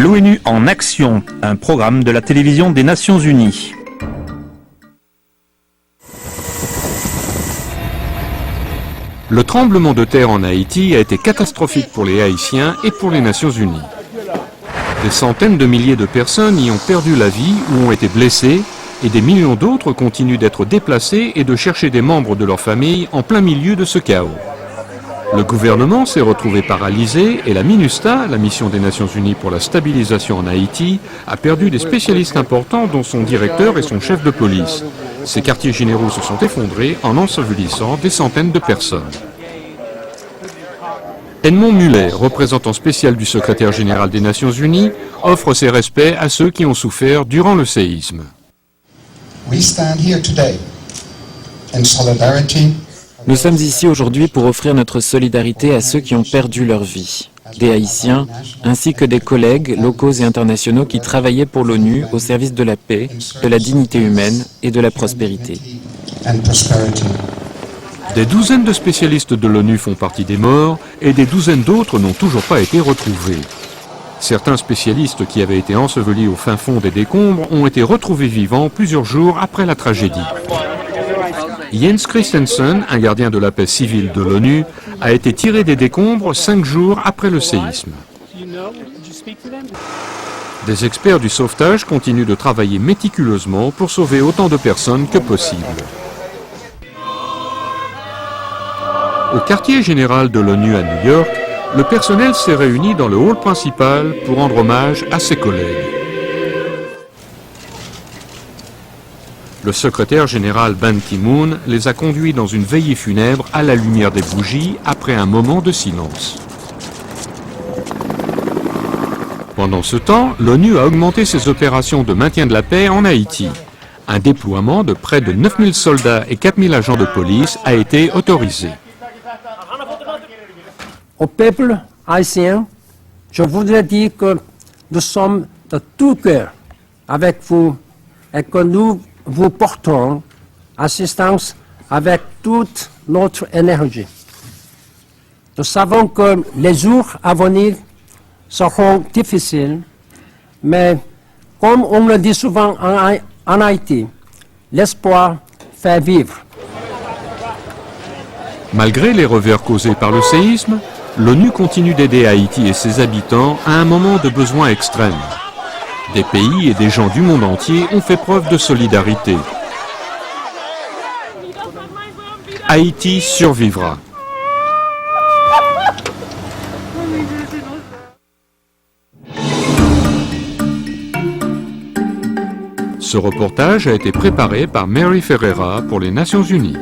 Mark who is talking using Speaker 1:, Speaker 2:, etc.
Speaker 1: L'ONU en action, un programme de la télévision des Nations Unies.
Speaker 2: Le tremblement de terre en Haïti a été catastrophique pour les Haïtiens et pour les Nations Unies. Des centaines de milliers de personnes y ont perdu la vie ou ont été blessées, et des millions d'autres continuent d'être déplacés et de chercher des membres de leur famille en plein milieu de ce chaos. Le gouvernement s'est retrouvé paralysé et la MINUSTAH, la mission des Nations Unies pour la stabilisation en Haïti, a perdu des spécialistes importants dont son directeur et son chef de police. Ces quartiers généraux se sont effondrés en ensevelissant des centaines de personnes. Edmond Muller, représentant spécial du secrétaire général des Nations Unies, offre ses respects à ceux qui ont souffert durant le séisme.
Speaker 3: Nous sommes ici aujourd'hui pour offrir notre solidarité à ceux qui ont perdu leur vie, des Haïtiens, ainsi que des collègues locaux et internationaux qui travaillaient pour l'ONU au service de la paix, de la dignité humaine et de la prospérité.
Speaker 2: Des douzaines de spécialistes de l'ONU font partie des morts et des douzaines d'autres n'ont toujours pas été retrouvés. Certains spécialistes qui avaient été ensevelis au fin fond des décombres ont été retrouvés vivants plusieurs jours après la tragédie. Jens Christensen, un gardien de la paix civile de l'ONU, a été tiré des décombres 5 jours après le séisme. Des experts du sauvetage continuent de travailler méticuleusement pour sauver autant de personnes que possible. Au quartier général de l'ONU à New York, le personnel s'est réuni dans le hall principal pour rendre hommage à ses collègues. Le secrétaire général Ban Ki-moon les a conduits dans une veillée funèbre à la lumière des bougies après un moment de silence. Pendant ce temps, l'ONU a augmenté ses opérations de maintien de la paix en Haïti. Un déploiement de près de 9000 soldats et 4000 agents de police a été autorisé.
Speaker 4: Au peuple haïtien, je voudrais dire que nous sommes de tout cœur avec vous et que nous vous portons assistance avec toute notre énergie. Nous savons que les jours à venir seront difficiles, mais comme on le dit souvent en Haïti, l'espoir fait vivre.
Speaker 2: Malgré les revers causés par le séisme, l'ONU continue d'aider Haïti et ses habitants à un moment de besoin extrême. Des pays et des gens du monde entier ont fait preuve de solidarité. Haïti survivra. Ce reportage a été préparé par Mary Ferreira pour les Nations Unies.